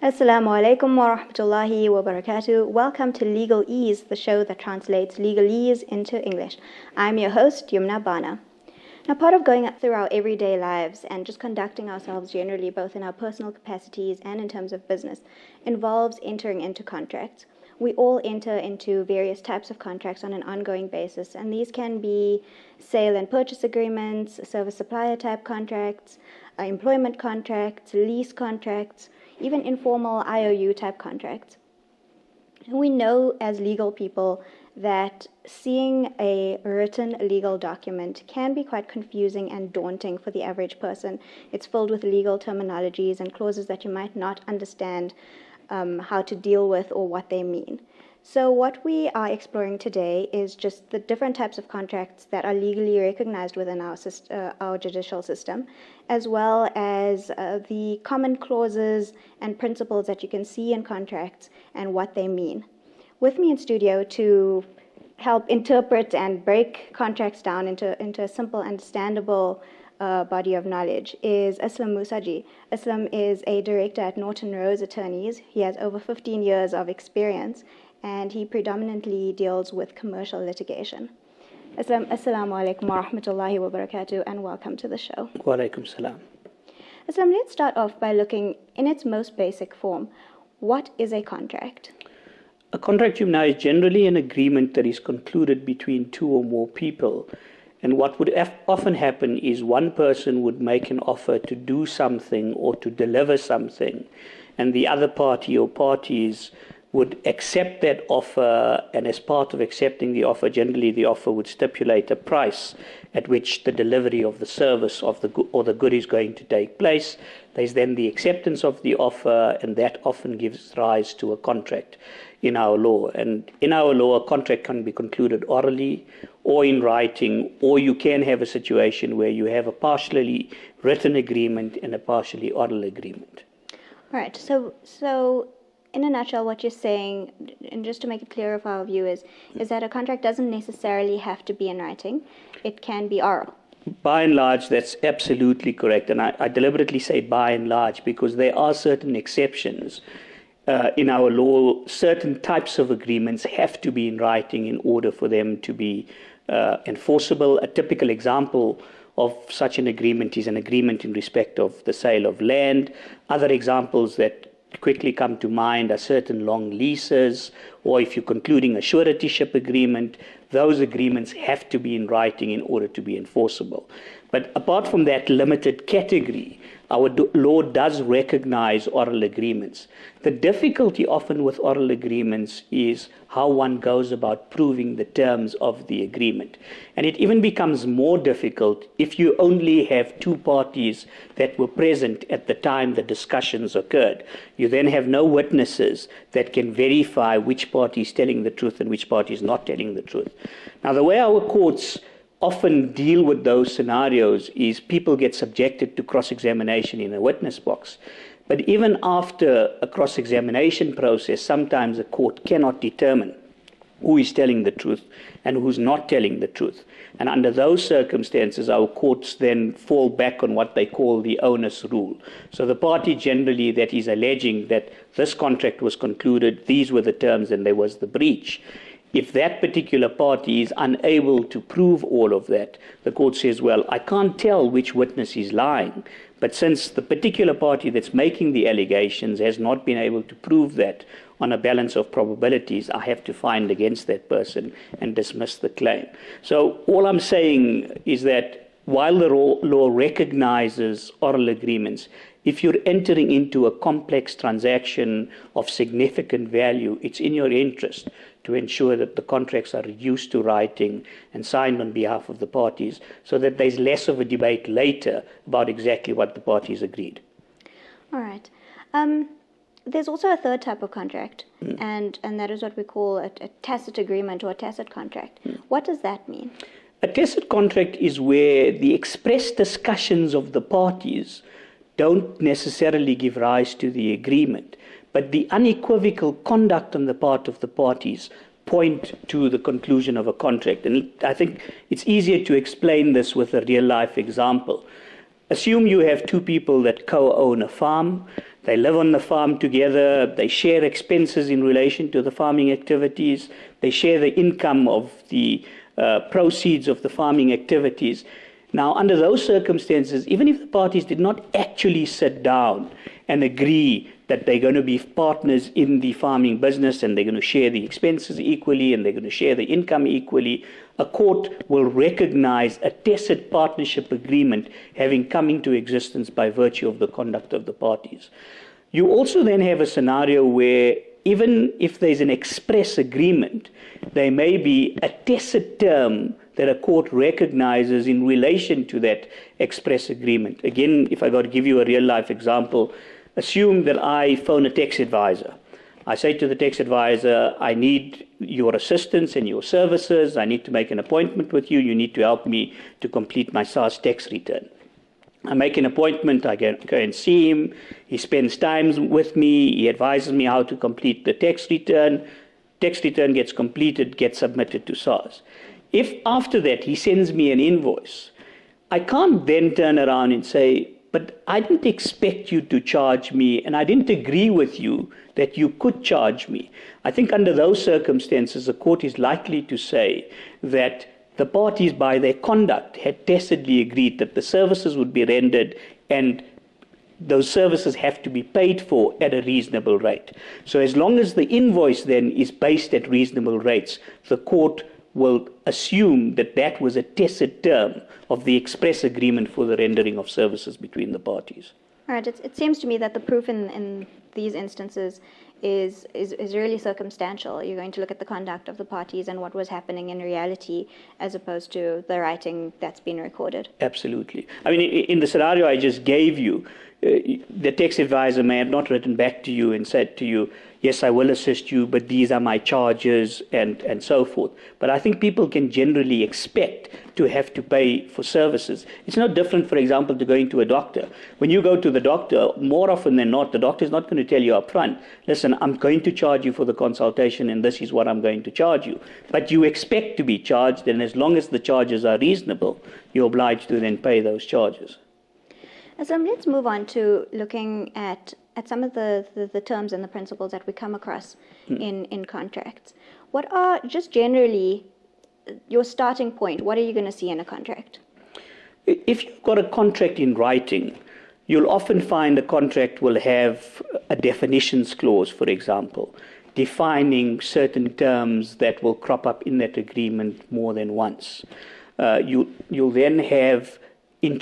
Assalamu alaikum wa rahmatullahi wa barakatuh. Welcome to Legal Ease, the show that translates legalese into English. I'm your host, Yumna Bana. Now, part of going through our everyday lives and just conducting ourselves generally, both in our personal capacities and in terms of business, involves entering into contracts. We all enter into various types of contracts on an ongoing basis, and these can be sale and purchase agreements, service supplier type contracts, employment contracts, lease contracts, even informal IOU type contracts. We know as legal people that seeing a written legal document can be quite confusing and daunting for the average person. It's filled with legal terminologies and clauses that you might not understand how to deal with or what they mean. So what we are exploring today is just the different types of contracts that are legally recognized within our judicial system, as well as the common clauses and principles that you can see in contracts and what they mean. With me in studio to help interpret and break contracts down into a simple, understandable body of knowledge is Aslam Moosajee. Aslam is a director at Norton Attorneys. He has over 15 years of experience, and he predominantly deals with commercial litigation. Aslam, assalamu alaikum wa rahmatullahi wa barakatuh, and welcome to the show. Wa alaikum salam. Aslam, let's start off by looking in its most basic form. What is a contract? A contract is generally an agreement that is concluded between two or more people. And what would often happen is one person would make an offer to do something or to deliver something, and the other party or parties would accept that offer, and as part of accepting the offer, generally the offer would stipulate a price at which the delivery of the service of the good is going to take place. There's then the acceptance of the offer, and that often gives rise to a contract in our law. And in our law, a contract can be concluded orally or in writing, or you can have a situation where you have a partially written agreement and a partially oral agreement. All right, so in a nutshell, what you're saying, and just to make it clearer for our viewers, is that a contract doesn't necessarily have to be in writing. It can be oral. By and large, that's absolutely correct. And I deliberately say by and large because there are certain exceptions. In our law, certain types of agreements have to be in writing in order for them to be enforceable. A typical example of such an agreement is an agreement in respect of the sale of land. Other examples that quickly come to mind are certain long leases, or if you're concluding a suretyship agreement, those agreements have to be in writing in order to be enforceable. But apart from that limited category, our law does recognize oral agreements. The difficulty often with oral agreements is how one goes about proving the terms of the agreement. And it even becomes more difficult if you only have two parties that were present at the time the discussions occurred. You then have no witnesses that can verify which party is telling the truth and which party is not telling the truth. Now, the way our courts often deal with those scenarios is people get subjected to cross-examination in a witness box. But even after a cross-examination process, sometimes a court cannot determine who is telling the truth and who's not telling the truth. And under those circumstances, our courts then fall back on what they call the onus rule. So the party generally that is alleging that this contract was concluded, these were the terms, and there was the breach. If that particular party is unable to prove all of that, the court says, well, I can't tell which witness is lying, but since the particular party that's making the allegations has not been able to prove that on a balance of probabilities, I have to find against that person and dismiss the claim. So all I'm saying is that while the law recognizes oral agreements, if you're entering into a complex transaction of significant value, it's in your interest to ensure that the contracts are reduced to writing and signed on behalf of the parties so that there's less of a debate later about exactly what the parties agreed. All right. There's also a third type of contract, and that is what we call a tacit agreement or a tacit contract. What does that mean? A tacit contract is where the express discussions of the parties don't necessarily give rise to the agreement, but the unequivocal conduct on the part of the parties point to the conclusion of a contract. And I think it's easier to explain this with a real-life example. Assume you have two people that co-own a farm. They live on the farm together. They share expenses in relation to the farming activities. They share the income of the proceeds of the farming activities. Now, under those circumstances, even if the parties did not actually sit down and agree that they're going to be partners in the farming business and they're going to share the expenses equally and they're going to share the income equally, a court will recognize a tacit partnership agreement having come into existence by virtue of the conduct of the parties. You also then have a scenario where even if there's an express agreement, there may be a tacit term that a court recognizes in relation to that express agreement. Again, if I got to give you a real-life example, assume that I phone a tax advisor. I say to the tax advisor, I need your assistance and your services. I need to make an appointment with you. You need to help me to complete my SARS tax return. I make an appointment, I go and see him. He spends time with me. He advises me how to complete the tax return. Tax return gets completed, gets submitted to SARS. If after that he sends me an invoice, I can't then turn around and say, but I didn't expect you to charge me, and I didn't agree with you that you could charge me. I think under those circumstances, the court is likely to say that the parties, by their conduct, had tacitly agreed that the services would be rendered and those services have to be paid for at a reasonable rate. So as long as the invoice then is based at reasonable rates, the court will assume that that was a tacit term of the express agreement for the rendering of services between the parties. All right. It seems to me that the proof in these instances is really circumstantial. You're going to look at the conduct of the parties and what was happening in reality as opposed to the writing that's been recorded. Absolutely. I mean, in the scenario I just gave you, the tax advisor may have not written back to you and said to you, yes, I will assist you, but these are my charges and so forth. But I think people can generally expect to have to pay for services. It's no different, for example, to going to a doctor. When you go to the doctor, more often than not, the doctor is not going to tell you up front, listen, I'm going to charge you for the consultation and this is what I'm going to charge you. But you expect to be charged, and as long as the charges are reasonable, you're obliged to then pay those charges. Aslam, let's move on to looking at some of the terms and the principles that we come across in contracts. What are, just generally, your starting point? What are you going to see in a contract? If you've got a contract in writing, you'll often find a contract will have a definitions clause, for example, defining certain terms that will crop up in that agreement more than once. You'll then have an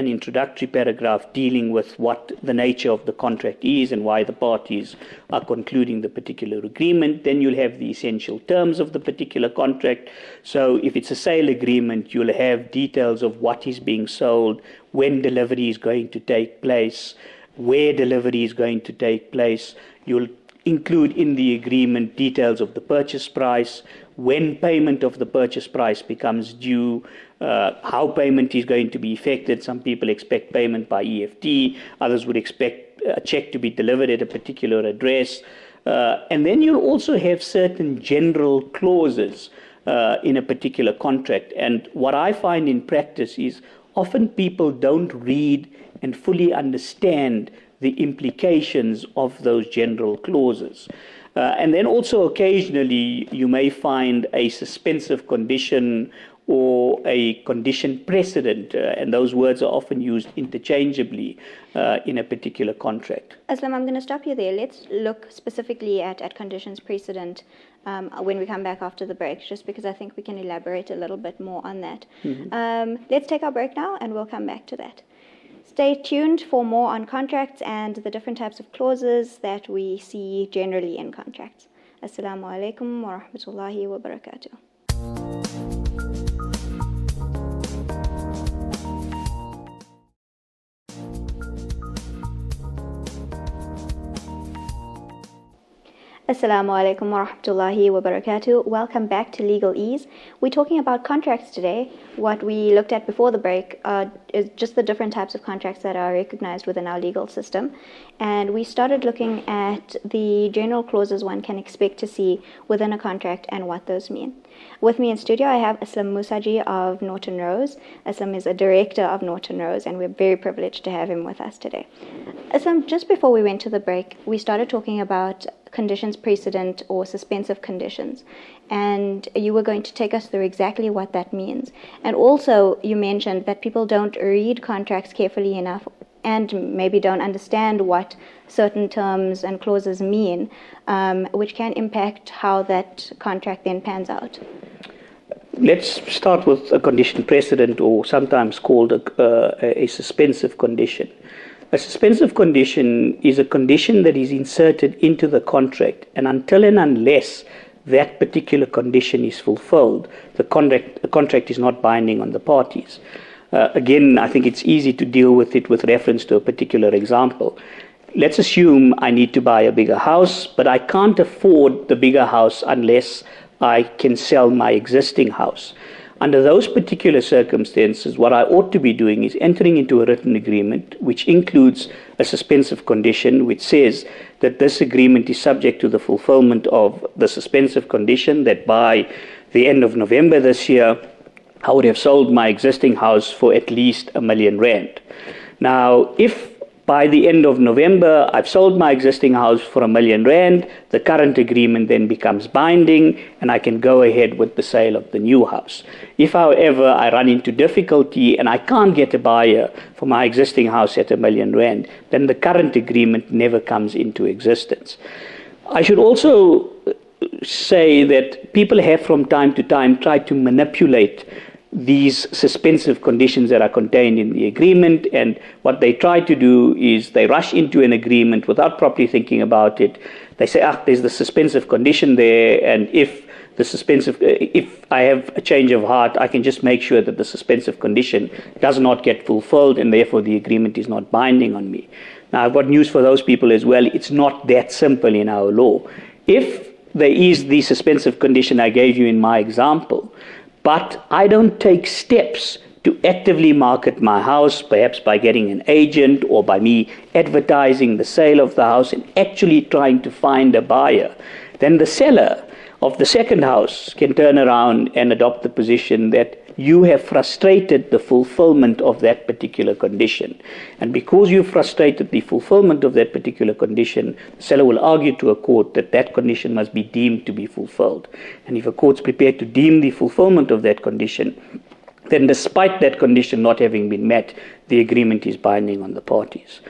introductory paragraph dealing with what the nature of the contract is and why the parties are concluding the particular agreement. Then you'll have the essential terms of the particular contract. So if it's a sale agreement, you'll have details of what is being sold, when delivery is going to take place, where delivery is going to take place. You'll include in the agreement details of the purchase price, when payment of the purchase price becomes due, how payment is going to be effected. Some people expect payment by EFT, others would expect a check to be delivered at a particular address. And then you'll also have certain general clauses in a particular contract. And what I find in practice is often people don't read and fully understand the implications of those general clauses. And then also occasionally you may find a suspensive condition or a condition precedent, and those words are often used interchangeably in a particular contract. Aslam, I'm going to stop you there. Let's look specifically at conditions precedent when we come back after the break, just because I think we can elaborate a little bit more on that. Let's take our break now, and we'll come back to that. Stay tuned for more on contracts and the different types of clauses that we see generally in contracts. Assalamu alaikum wa rahmatullahi wa barakatuh. Assalamu alaikum wa rahmatullahi wa barakatuh. Welcome back to Legal Ease. We're talking about contracts today. What we looked at before the break is just the different types of contracts that are recognized within our legal system. And we started looking at the general clauses one can expect to see within a contract and what those mean. With me in studio, I have Aslam Moosajee of Norton Rose. Aslam is a director of Norton Rose, and we're very privileged to have him with us today. Aslam, just before we went to the break, we started talking about conditions precedent or suspensive conditions, and you were going to take us through exactly what that means. And also you mentioned that people don't read contracts carefully enough and maybe don't understand what certain terms and clauses mean, which can impact how that contract then pans out. Let's start with a condition precedent, or sometimes called a suspensive condition. A suspensive condition is a condition that is inserted into the contract, and until and unless that particular condition is fulfilled, the contract is not binding on the parties. Again, I think it's easy to deal with it with reference to a particular example. Let's assume I need to buy a bigger house, but I can't afford the bigger house unless I can sell my existing house. Under those particular circumstances, what I ought to be doing is entering into a written agreement, which includes a suspensive condition, which says that this agreement is subject to the fulfillment of the suspensive condition, that by the end of November this year, I would have sold my existing house for at least R1 million. Now, if by the end of November I've sold my existing house for R1 million, the current agreement then becomes binding and I can go ahead with the sale of the new house. If, however, I run into difficulty and I can't get a buyer for my existing house at R1 million, then the current agreement never comes into existence. I should also say that people have from time to time tried to manipulate these suspensive conditions that are contained in the agreement, and what they try to do is they rush into an agreement without properly thinking about it. They say, there's the suspensive condition there, and if I have a change of heart, I can just make sure that the suspensive condition does not get fulfilled, and therefore the agreement is not binding on me. Now, I've got news for those people as well. It's not that simple in our law. If there is the suspensive condition I gave you in my example, but I don't take steps to actively market my house, perhaps by getting an agent or by me advertising the sale of the house and actually trying to find a buyer, then the seller of the second house can turn around and adopt the position that you have frustrated the fulfillment of that particular condition. And because you frustrated the fulfillment of that particular condition, the seller will argue to a court that that condition must be deemed to be fulfilled. And if a court's prepared to deem the fulfillment of that condition, then despite that condition not having been met, the agreement is binding on the parties.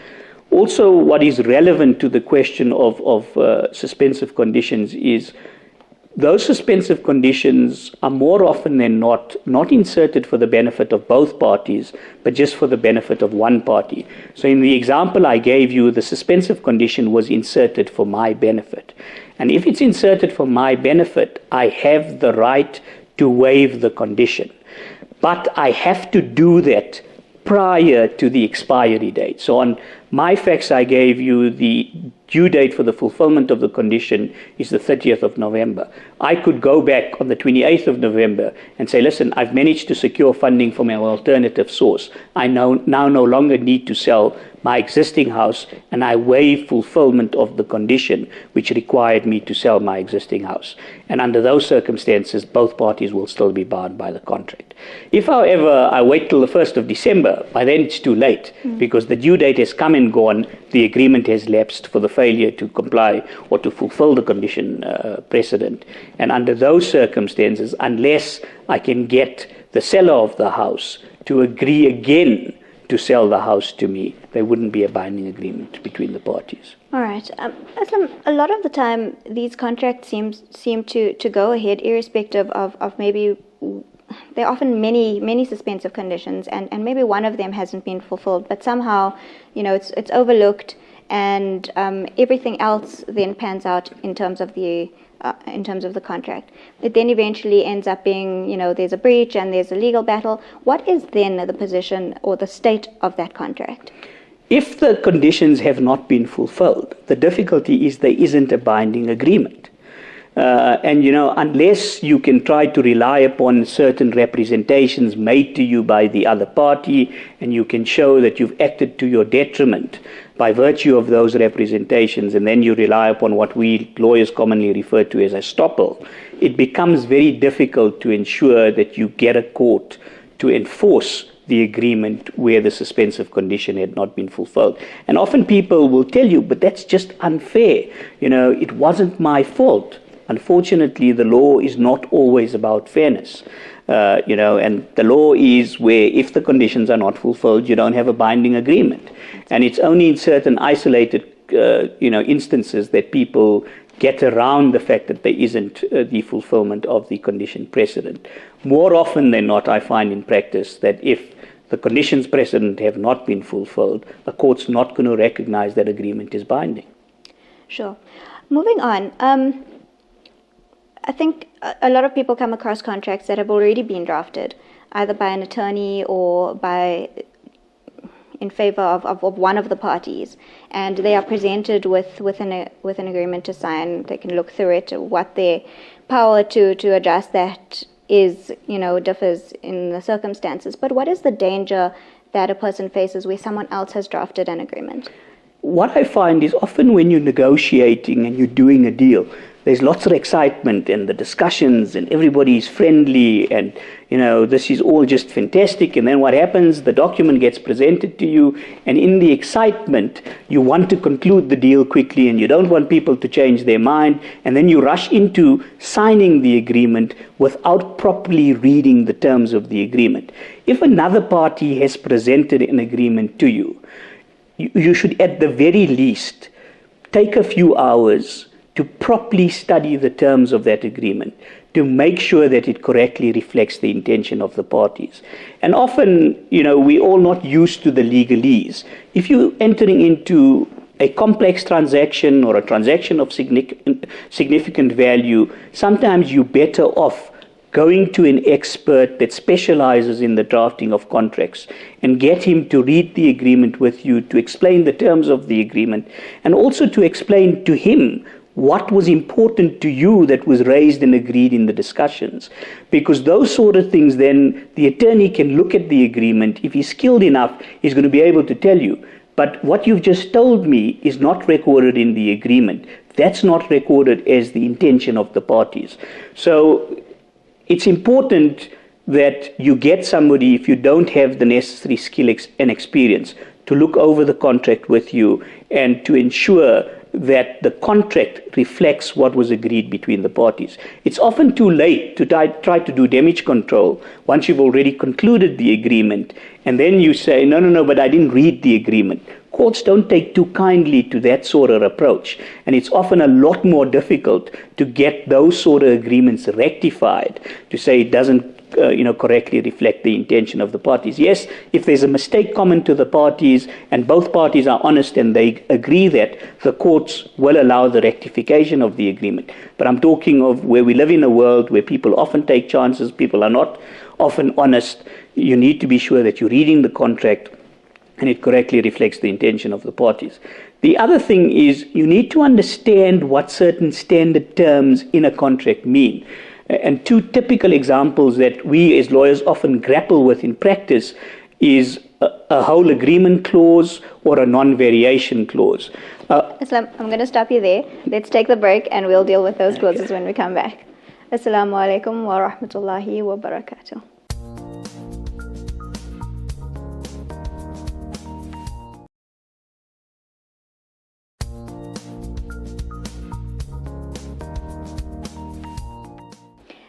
Also, what is relevant to the question of suspensive conditions is those suspensive conditions are more often than not inserted for the benefit of both parties, but just for the benefit of one party. So in the example I gave you, the suspensive condition was inserted for my benefit. And if it's inserted for my benefit, I have the right to waive the condition. But I have to do that prior to the expiry date. So on my facts I gave you, the due date for the fulfillment of the condition is the 30th of November. I could go back on the 28th of November and say, listen, I've managed to secure funding from an alternative source. I now no longer need to sell my existing house, and I waive fulfillment of the condition which required me to sell my existing house. And under those circumstances, both parties will still be bound by the contract. If, however, I wait till the 1st of December, by then it's too late, because the due date has come and gone, the agreement has lapsed for the failure to comply or to fulfill the condition precedent. And under those circumstances, unless I can get the seller of the house to agree again to sell the house to me, there wouldn't be a binding agreement between the parties. All right. Aslam, a lot of the time, these contracts seem to go ahead irrespective of maybe there are often many suspensive conditions, and maybe one of them hasn't been fulfilled, but somehow, it's overlooked, and everything else then pans out in terms of the contract. It then eventually ends up being, there's a breach and there's a legal battle. What is then the position or the state of that contract? If the conditions have not been fulfilled, the difficulty is there isn't a binding agreement. And, unless you can try to rely upon certain representations made to you by the other party, and you can show that you've acted to your detriment by virtue of those representations, and then you rely upon what we lawyers commonly refer to as estoppel, it becomes very difficult to ensure that you get a court to enforce the agreement where the suspensive condition had not been fulfilled. And often people will tell you, but that's just unfair. It wasn't my fault. Unfortunately, the law is not always about fairness. And the law is where if the conditions are not fulfilled, you don't have a binding agreement. And it's only in certain isolated, instances that people get around the fact that there isn't the fulfillment of the condition precedent. More often than not, I find in practice that if the conditions precedent have not been fulfilled, a court's not going to recognize that agreement is binding. Sure. Moving on. I think a lot of people come across contracts that have already been drafted, either by an attorney or in favor of one of the parties, and they are presented with an agreement to sign. They can look through it. What their power to adjust that is, differs in the circumstances. But what is the danger that a person faces where someone else has drafted an agreement? What I find is often when you're negotiating and you're doing a deal, there's lots of excitement and the discussions and everybody's friendly and, this is all just fantastic. And then what happens, the document gets presented to you, and in the excitement, you want to conclude the deal quickly and you don't want people to change their mind. And then you rush into signing the agreement without properly reading the terms of the agreement. If another party has presented an agreement to you, you should at the very least take a few hours to properly study the terms of that agreement, to make sure that it correctly reflects the intention of the parties. And often, we're all not used to the legalese. If you're entering into a complex transaction or a transaction of significant value, sometimes you're better off going to an expert that specializes in the drafting of contracts and get him to read the agreement with you, to explain the terms of the agreement, and also to explain to him what was important to you that was raised and agreed in the discussions. Because those sort of things, then the attorney can look at the agreement. If he's skilled enough, he's going to be able to tell you, but what you've just told me is not recorded in the agreement. That's not recorded as the intention of the parties. So it's important that you get somebody, if you don't have the necessary skill and experience, to look over the contract with you and to ensure that the contract reflects what was agreed between the parties. It's often too late to try to do damage control once you've already concluded the agreement, and then you say, no, but I didn't read the agreement. Courts don't take too kindly to that sort of approach, and it's often a lot more difficult to get those sort of agreements rectified, to say it doesn't correctly reflect the intention of the parties. Yes, if there's a mistake common to the parties and both parties are honest and they agree that, the courts will allow the rectification of the agreement. But I'm talking of where we live in a world where people often take chances, people are not often honest. You need to be sure that you're reading the contract and it correctly reflects the intention of the parties. The other thing is you need to understand what certain standard terms in a contract mean. And two typical examples that we as lawyers often grapple with in practice is a whole agreement clause or a non-variation clause. Aslam, I'm going to stop you there. Let's take the break and we'll deal with those clauses when we come back. Assalamu alaikum wa rahmatullahi wa barakatuh.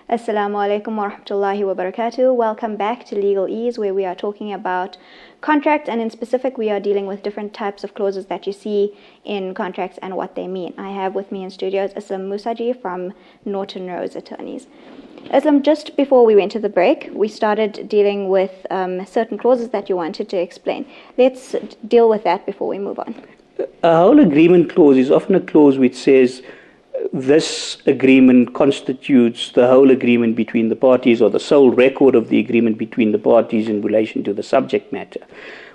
Assalamu alaikum wa rahmatullahi wa barakatuh. Welcome back to Legal Ease, where we are talking about contracts, and in specific we are dealing with different types of clauses that you see in contracts and what they mean. I have with me in studios Aslam Moosajee from Norton Attorneys. Aslam, just before we went to the break, we started dealing with certain clauses that you wanted to explain. Let's deal with that before we move on. A whole agreement clause is often a clause which says this agreement constitutes the whole agreement between the parties or the sole record of the agreement between the parties in relation to the subject matter.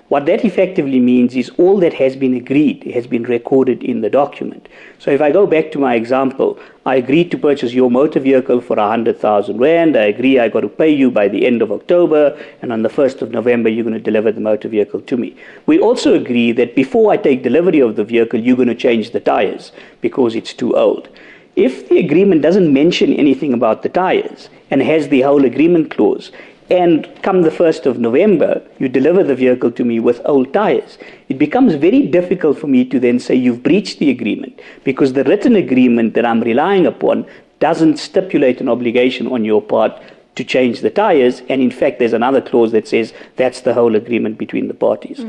What that effectively means is all that has been agreed has been recorded in the document. So if I go back to my example, I agreed to purchase your motor vehicle for 100,000 Rand. I agree I got to pay you by the end of October, and on the 1st of November, you're going to deliver the motor vehicle to me. We also agree that before I take delivery of the vehicle, you're going to change the tires because it's too old. If the agreement doesn't mention anything about the tires and has the whole agreement clause, and come the 1st of November, you deliver the vehicle to me with old tires, it becomes very difficult for me to then say you've breached the agreement, because the written agreement that I'm relying upon doesn't stipulate an obligation on your part to change the tires, and in fact there's another clause that says that's the whole agreement between the parties.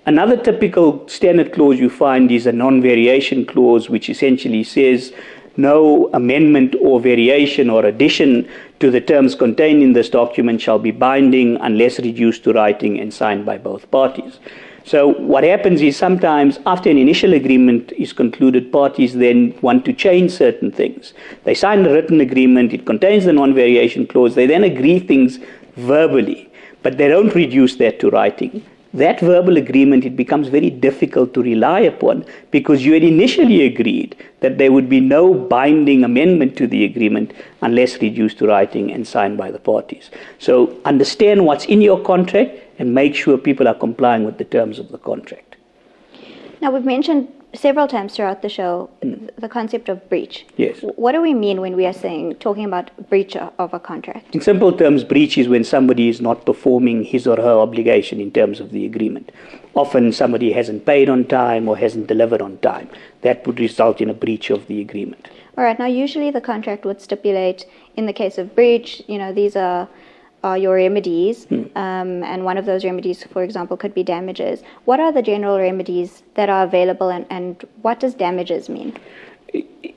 Another typical standard clause you find is a non-variation clause, which essentially says no amendment or variation or addition to the terms contained in this document shall be binding unless reduced to writing and signed by both parties. So what happens is sometimes after an initial agreement is concluded, parties then want to change certain things. They sign the written agreement, it contains the non-variation clause, they then agree things verbally, but they don't reduce that to writing. That verbal agreement, it becomes very difficult to rely upon, because you had initially agreed that there would be no binding amendment to the agreement unless reduced to writing and signed by the parties. So understand what's in your contract and make sure people are complying with the terms of the contract. Now, we've mentioned several times throughout the show the concept of breach. Yes. What do we mean when we are talking about breach of a contract? In simple terms, breach is when somebody is not performing his or her obligation in terms of the agreement. Often somebody hasn't paid on time or hasn't delivered on time. That would result in a breach of the agreement. All right. Now, usually the contract would stipulate, in the case of breach, these are your remedies, and one of those remedies, for example, could be damages. What are the general remedies that are available, and what does damages mean?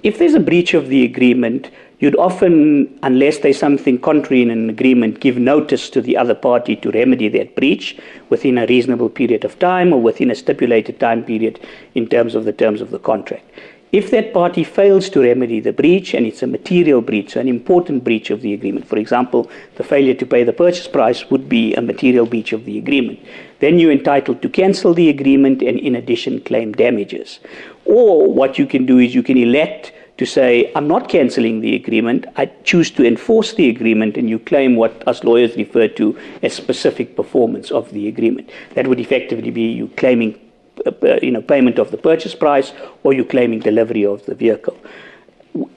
If there's a breach of the agreement, you'd often, unless there's something contrary in an agreement, give notice to the other party to remedy that breach within a reasonable period of time or within a stipulated time period in terms of the terms of the contract. If that party fails to remedy the breach, and it's a material breach, so an important breach of the agreement, for example, the failure to pay the purchase price would be a material breach of the agreement, then you're entitled to cancel the agreement and in addition claim damages. Or what you can do is you can elect to say, I'm not cancelling the agreement, I choose to enforce the agreement, and you claim what us lawyers refer to as specific performance of the agreement. That would effectively be you claiming payment of the purchase price, or you claiming delivery of the vehicle.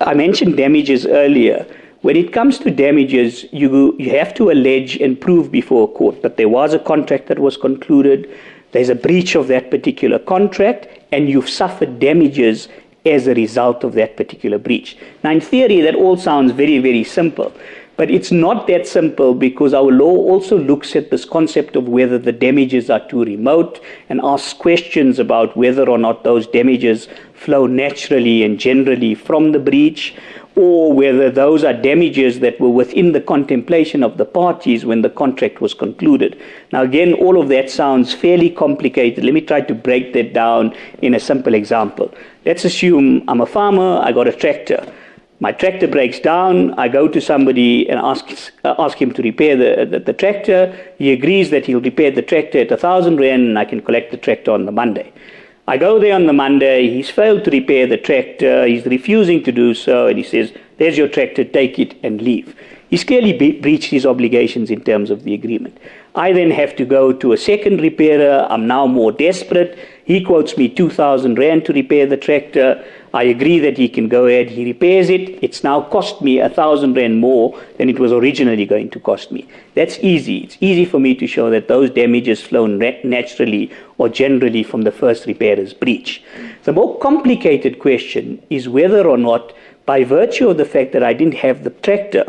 I mentioned damages earlier. When it comes to damages, you have to allege and prove before a court that there was a contract that was concluded, there's a breach of that particular contract, and you've suffered damages as a result of that particular breach. Now, in theory, that all sounds very, very simple. But it's not that simple, because our law also looks at this concept of whether the damages are too remote and asks questions about whether or not those damages flow naturally and generally from the breach, or whether those are damages that were within the contemplation of the parties when the contract was concluded. Now, again, all of that sounds fairly complicated. Let me try to break that down in a simple example. Let's assume I'm a farmer, I got a tractor. My tractor breaks down, I go to somebody and ask him to repair the tractor. He agrees that he'll repair the tractor at 1,000 Rand, and I can collect the tractor on the Monday. I go there on the Monday, he's failed to repair the tractor, he's refusing to do so, and he says, there's your tractor, take it and leave. He's clearly breached his obligations in terms of the agreement. I then have to go to a second repairer. I'm now more desperate. He quotes me 2,000 Rand to repair the tractor. I agree that he can go ahead. He repairs it. It's now cost me 1,000 Rand more than it was originally going to cost me. That's easy. It's easy for me to show that those damages flow naturally or generally from the first repairer's breach. The more complicated question is whether or not, by virtue of the fact that I didn't have the tractor,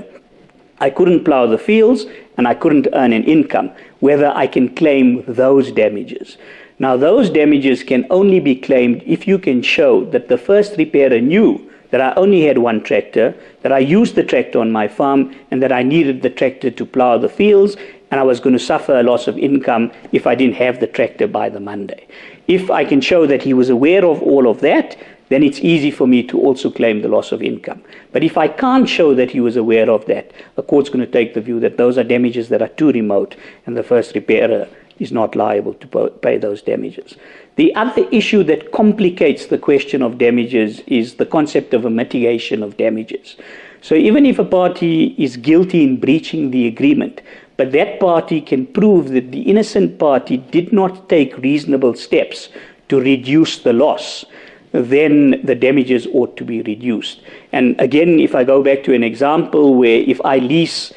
I couldn't plow the fields and I couldn't earn an income, whether I can claim those damages. Now, those damages can only be claimed if you can show that the first repairer knew that I only had one tractor, that I used the tractor on my farm, and that I needed the tractor to plow the fields, and I was going to suffer a loss of income if I didn't have the tractor by the Monday. If I can show that he was aware of all of that, then it's easy for me to also claim the loss of income. But if I can't show that he was aware of that, the court's going to take the view that those are damages that are too remote, and the first repairer is not liable to pay those damages. The other issue that complicates the question of damages is the concept of a mitigation of damages. So even if a party is guilty in breaching the agreement, but that party can prove that the innocent party did not take reasonable steps to reduce the loss, then the damages ought to be reduced. And again, if I go back to an example where if I lease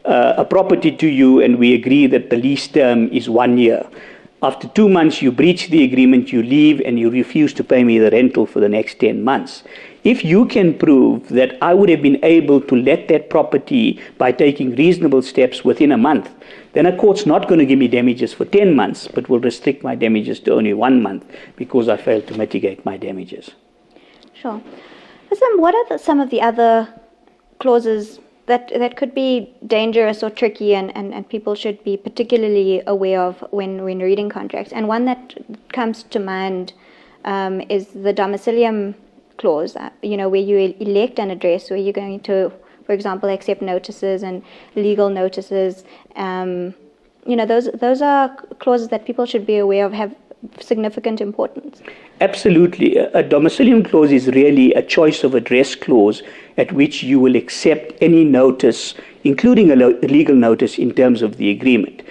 a property to you and we agree that the lease term is 1 year, after 2 months you breach the agreement, you leave and you refuse to pay me the rental for the next 10 months. If you can prove that I would have been able to let that property by taking reasonable steps within a month, then a court's not going to give me damages for 10 months, but will restrict my damages to only 1 month because I failed to mitigate my damages. Sure. Aslam, what are some of the other clauses that could be dangerous or tricky and people should be particularly aware of when reading contracts? And one that comes to mind is the domicilium clause, where you elect an address where you're going to, for example, accept notices and legal notices. Those are clauses that people should be aware of, have significant importance. Absolutely. A domicilium clause is really a choice of address clause at which you will accept any notice, including a legal notice in terms of the agreement.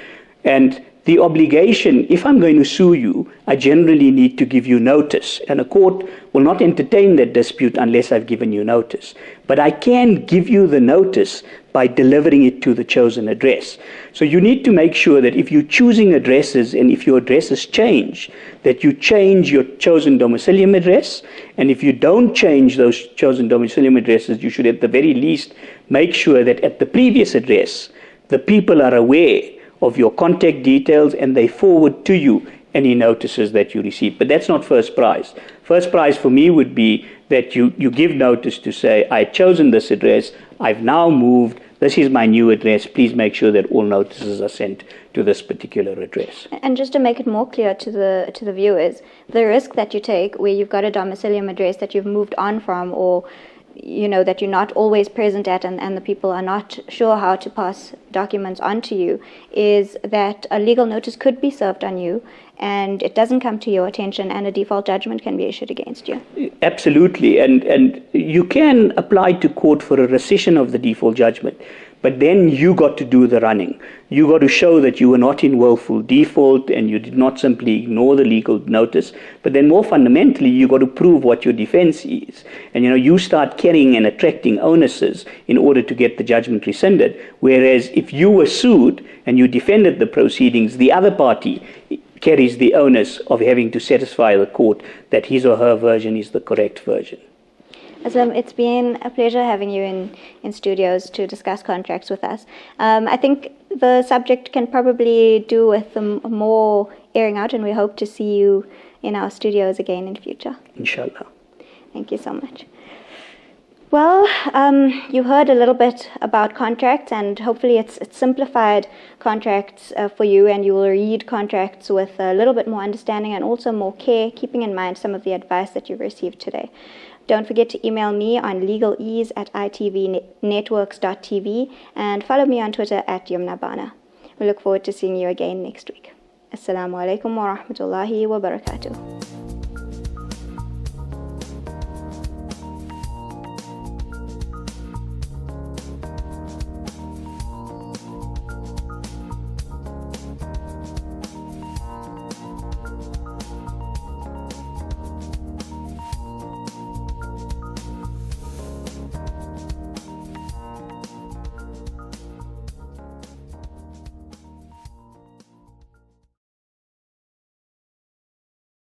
And the obligation, if I'm going to sue you, I generally need to give you notice. And a court will not entertain that dispute unless I've given you notice. But I can give you the notice by delivering it to the chosen address. So you need to make sure that if you're choosing addresses and if your addresses change, that you change your chosen domicilium address. And if you don't change those chosen domicilium addresses, you should at the very least make sure that at the previous address, the people are aware of your contact details and they forward to you any notices that you receive. But that's not first prize. First prize for me would be that you give notice to say, I've chosen this address, I've now moved, this is my new address, please make sure that all notices are sent to this particular address. And just to make it more clear to the viewers, the risk that you take where you've got a domicilium address that you've moved on from, or that you're not always present at and the people are not sure how to pass documents on to you, is that a legal notice could be served on you and it doesn't come to your attention and a default judgment can be issued against you. Absolutely. And you can apply to court for a rescission of the default judgment. But then you got to do the running. You got to show that you were not in willful default and you did not simply ignore the legal notice. But then more fundamentally, you got to prove what your defense is. And you start carrying and attracting onuses in order to get the judgment rescinded. Whereas if you were sued and you defended the proceedings, the other party carries the onus of having to satisfy the court that his or her version is the correct version. Aslam, it's been a pleasure having you in studios to discuss contracts with us. I think the subject can probably do with more airing out, and we hope to see you in our studios again in the future. Inshallah. Thank you so much. Well, you heard a little bit about contracts, and hopefully it's simplified contracts for you, and you will read contracts with a little bit more understanding and also more care, keeping in mind some of the advice that you've received today. Don't forget to email me on legalease@itvnetworks.tv and follow me on Twitter @YumnaBana. We look forward to seeing you again next week. Assalamu alaikum wa rahmatullahi wa barakatuh.